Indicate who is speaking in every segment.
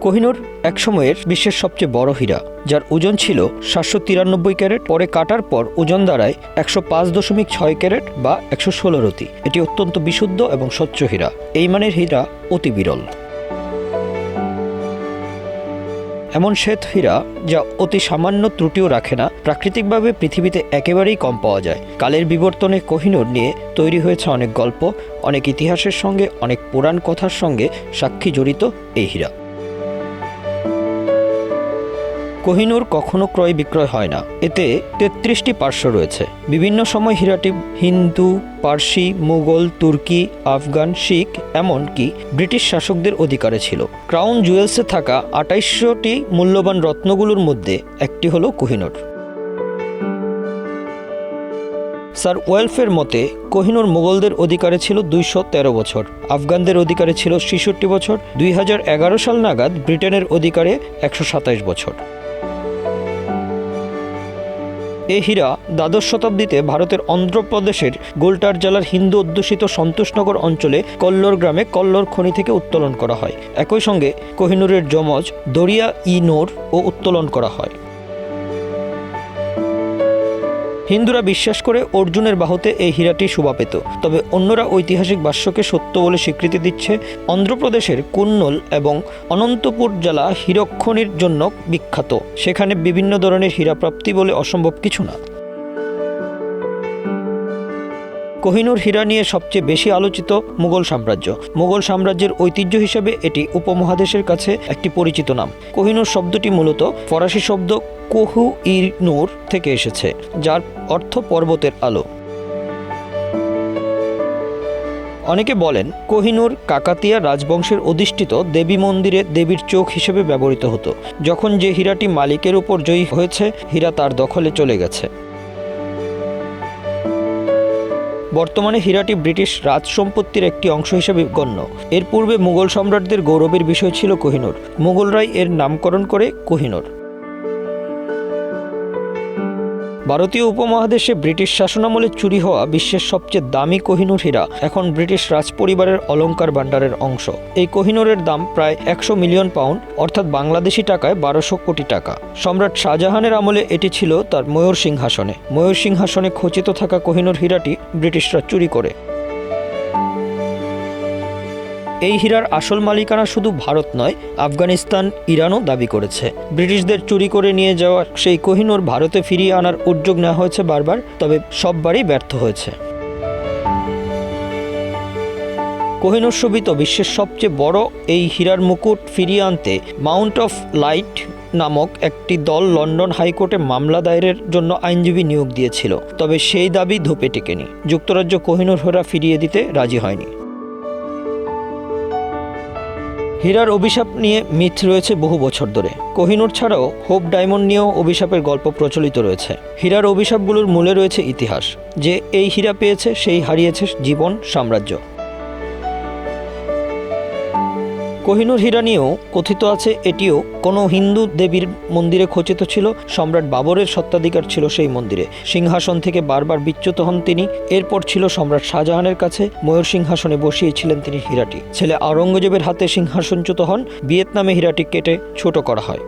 Speaker 1: কোহিনূর একসময়ের বিশ্বের সবচেয়ে বড় হীরা, যার ওজন ছিল 793 ক্যারেট। পরে কাটার পর ওজন দাঁড়ায় 105.6 ক্যারেট বা 116 রতি। এটি অত্যন্ত বিশুদ্ধ এবং স্বচ্ছ হীরা। এই মানের হীরা অতি বিরল। এমন শ্বেত হীরা যা অতি সামান্য ত্রুটিও রাখে না, প্রাকৃতিকভাবে পৃথিবীতে একেবারেই কম পাওয়া যায়। কালের বিবর্তনে কোহিনূর নিয়ে তৈরি হয়েছে অনেক গল্প, অনেক ইতিহাসের সঙ্গে, অনেক পুরাণ কথার সঙ্গে সাক্ষী জড়িত এই হীরা। কোহিনূর কখনো ক্রয় বিক্রয় হয় না। এতে 33টি পার্শ্ব রয়েছে। বিভিন্ন সময় হীরাটি হিন্দু, পার্সি, মুঘল, তুর্কি, আফগান, শিখ, এমনকি ব্রিটিশ শাসকদের অধিকারে ছিল। ক্রাউন জুয়েলসে থাকা 2800টি মূল্যবান রত্নগুলোর মধ্যে একটি হলো কোহিনূর। স্যার ওয়েলফের মতে কোহিনূর মুঘলদের অধিকারে ছিল 213 বছর, আফগানদের অধিকারে ছিল 66 বছর, 2011 সাল নাগাদ ব্রিটেনের অধিকারে 127 বছর। এই হীরা দ্বাদশ শতাব্দীতে ভারতের অন্ধ্রপ্রদেশের গোলটার জেলার হিন্দু অধ্যুষিত সন্তোষনগর অঞ্চলে কল্লোর গ্রামে কল্লোর খনি থেকে উত্তোলন করা হয়। একই সঙ্গে কোহিনূরের যমজ দরিয়া ই নোর ও উত্তোলন করা হয়। হিন্দুরা বিশ্বাস করে অর্জুনের বাহুতে এই হীরাটি শোভা পেত, তবে অন্যরা ঐতিহাসিক ভাষ্যকে সত্য বলে স্বীকৃতি দিচ্ছে। অন্ধ্রপ্রদেশের কুন্নল এবং অনন্তপুর জেলা হীরক খনির জন্য বিখ্যাত। সেখানে বিভিন্ন ধরনের হীরা প্রাপ্তি বলে অসম্ভব কিছু না। কোহিনূর হীরা নিয়ে সবচেয়ে বেশি আলোচিত মুঘল সাম্রাজ্য। মুঘল সাম্রাজ্যের ঐতিহ্য হিসেবে এটি উপমহাদেশের কাছে একটি পরিচিত নাম। কোহিনূর শব্দটি মূলত ফরাসি শব্দ কোহু ই নূর থেকে এসেছে, যার অর্থ পর্বতের আলো। অনেকে বলেন কোহিনূর কাকাতিয়া রাজবংশের অধিষ্ঠিত দেবী মন্দিরে দেবীর চোখ হিসেবে ব্যবহৃত হতো। যখন যে হীরাটি মালিকের উপর জয়ী হয়েছে, হীরা তার দখলে চলে গেছে। বর্তমানে হীরাটি ব্রিটিশ রাজ সম্পত্তির একটি অংশ হিসেবে গণ্য। এর পূর্বে মুঘল সম্রাটদের গৌরবের বিষয় ছিল কোহিনূর। মুঘলরাই এর নামকরণ করে কোহিনূর। ভারতীয় উপমহাদেশে ব্রিটিশ শাসনামলে চুরি হওয়া বিশ্বের সবচেয়ে দামি কোহিনূর হীরা এখন ব্রিটিশ রাজপরিবারের অলংকার ভাণ্ডারের অংশ। এই কোহিনূরের দাম প্রায় 100 মিলিয়ন পাউন্ড, অর্থাৎ বাংলাদেশি টাকায় 1200 কোটি টাকা। সম্রাট শাহজাহানের আমলে এটি ছিল তার ময়ূর সিংহাসনে। ময়ূর সিংহাসনে খচিত থাকা কোহিনূর হীরাটি ব্রিটিশরা চুরি করে। এই হীরার আসল মালিকানা শুধু ভারত নয়, আফগানিস্তান, ইরানও দাবি করেছে। ব্রিটিশদের চুরি করে নিয়ে যাওয়া সেই কোহিনূর ভারতে ফিরিয়ে আনার উদ্যোগ নেওয়া হয়েছে বারবার, তবে সববারই ব্যর্থ হয়েছে। কোহিনূর শোভিত বিশ্বের সবচেয়ে বড় এই হীরার মুকুট ফিরিয়ে আনতে মাউন্ট অফ লাইট নামক একটি দল লন্ডন হাইকোর্টে মামলা দায়েরের জন্য আইনজীবী নিয়োগ দিয়েছিল, তবে সেই দাবি ধোপে টেকেনি। যুক্তরাজ্য কোহিনূর হীরা ফিরিয়ে দিতে রাজি হয়নি। হীরার অভিশাপ নিয়ে মিথ রয়েছে বহু বছর ধরে। কোহিনূর ছাড়াও হোপ ডায়মন্ড নিয়েও অভিশাপের গল্প প্রচলিত রয়েছে। হীরার অভিশাপগুলোর মূলে রয়েছে ইতিহাস। যে এই হীরা পেয়েছে সেই হারিয়েছে জীবন, সাম্রাজ্য। কোহিনূর হীরা নিয়েও কথিত আছে এটিও কোনো হিন্দু দেবীর মন্দিরে খচিত ছিল। সম্রাট বাবরের স্বত্বাধিকার ছিল সেই মন্দিরে। সিংহাসন থেকে বারবার বিচ্যুত হন তিনি। এরপর ছিল সম্রাট শাহজাহানের কাছে। ময়ূর সিংহাসনে বসিয়েছিলেন তিনি হীরাটি। ছেলে আওরঙ্গজেবের হাতে সিংহাসনচ্যুত হন। ভিয়েতনামে হীরাটি কেটে ছোট করা হয়।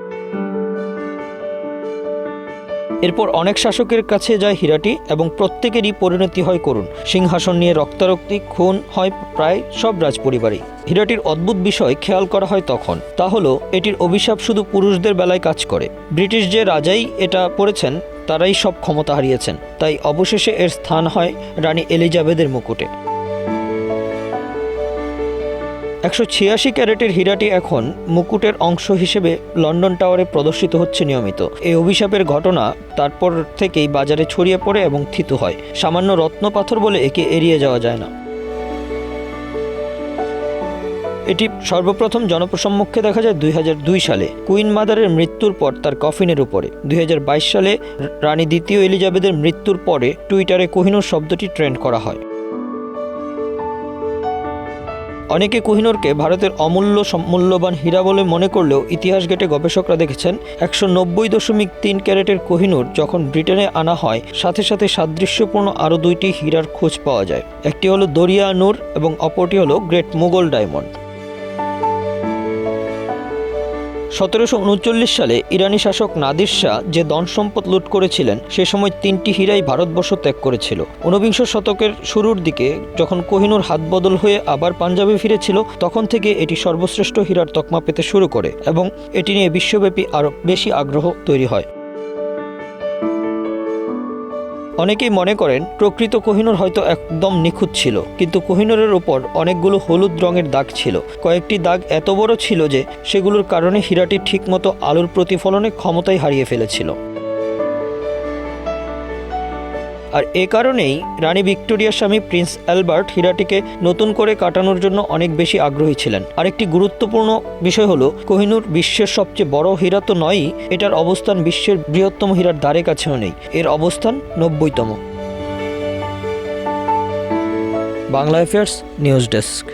Speaker 1: এরপর অনেক শাসকের কাছে যায় হীরাটি এবং প্রত্যেকেরই পরিণতি হয় করুণ। সিংহাসন নিয়ে রক্তারক্তি, খুন হয় প্রায় সব রাজপরিবারেই। হীরাটির অদ্ভুত বিষয় খেয়াল করা হয় তখন, তা হলো এটির অভিশাপ শুধু পুরুষদের বেলায় কাজ করে। ব্রিটিশ যে রাজাই এটা পড়েছেন তারাই সব ক্ষমতা হারিয়েছেন, তাই অবশেষে এর স্থান হয় রানী এলিজাবেথের মুকুটে। 186 ক্যারেটের হীরাটি এখন মুকুটের অংশ হিসেবে লন্ডন টাওয়ারে প্রদর্শিত হচ্ছে নিয়মিত। এই অভিশাপের ঘটনা তারপর থেকেই বাজারে ছড়িয়ে পড়ে এবং থিতু হয়। সামান্য রত্ন পাথর বলে একে এড়িয়ে যাওয়া যায় না। এটি সর্বপ্রথম জনসম্মুখে দেখা যায় 2002 সালে কুইন মাদারের মৃত্যুর পর তার কফিনের উপরে। 2022 সালে রানী দ্বিতীয় এলিজাবেথের মৃত্যুর পরে টুইটারে কোহিনূর শব্দটি ট্রেন্ড করা হয়। অনেকে কোহিনূরকে ভারতের মূল্যবান হীরা বলে মনে করলেও ইতিহাস ঘেঁটে গবেষকরা দেখেছেন 190.3 ক্যারেটের কোহিনূর যখন ব্রিটেনে আনা হয়, সাথে সাথে সাদৃশ্যপূর্ণ আরও দুইটি হীরার খোঁজ পাওয়া যায়। একটি হলো দরিয়া নূর এবং অপরটি হলো গ্রেট মুঘল ডায়মন্ড। 1739 সালে ইরানি শাসক নাদির শাহ যে ধন সম্পদ লুট করেছিলেন সে সময় 3টি হীরাই ভারতবর্ষ ত্যাগ করেছিল। 19বিংশ শতকের শুরুর দিকে যখন কোহিনূর হাত বদল হয়ে আবার পাঞ্জাবে ফিরেছিল তখন থেকে এটি সর্বশ্রেষ্ঠ হীরার তকমা পেতে শুরু করে এবং এটি নিয়ে বিশ্বব্যাপী আরও বেশি আগ্রহ তৈরি হয়। অনেকেই মনে করেন প্রকৃত কোহিনূর হয়তো একদম নিখুঁত ছিল, কিন্তু কোহিনূরের ওপর অনেকগুলো হলুদ রঙের দাগ ছিল। কয়েকটি দাগ এত বড় ছিল যে সেগুলোর কারণে হীরাটি ঠিকমতো আলোর প্রতিফলনে ক্ষমতাই হারিয়ে ফেলেছিল। আর এ কারণেই রানী ভিক্টোরিয়ার স্বামী প্রিন্স অ্যালবার্ট হীরাটিকে নতুন করে কাটানোর জন্য অনেক বেশি আগ্রহী ছিলেন। আরেকটি গুরুত্বপূর্ণ বিষয় হলো কোহিনূর বিশ্বের সবচেয়ে বড় হীরা তো নয়ই, এটার অবস্থান বিশ্বের বৃহত্তম হীরার ধারে কাছেও নেই, এর অবস্থান 90তম। Bangla affairs news desk.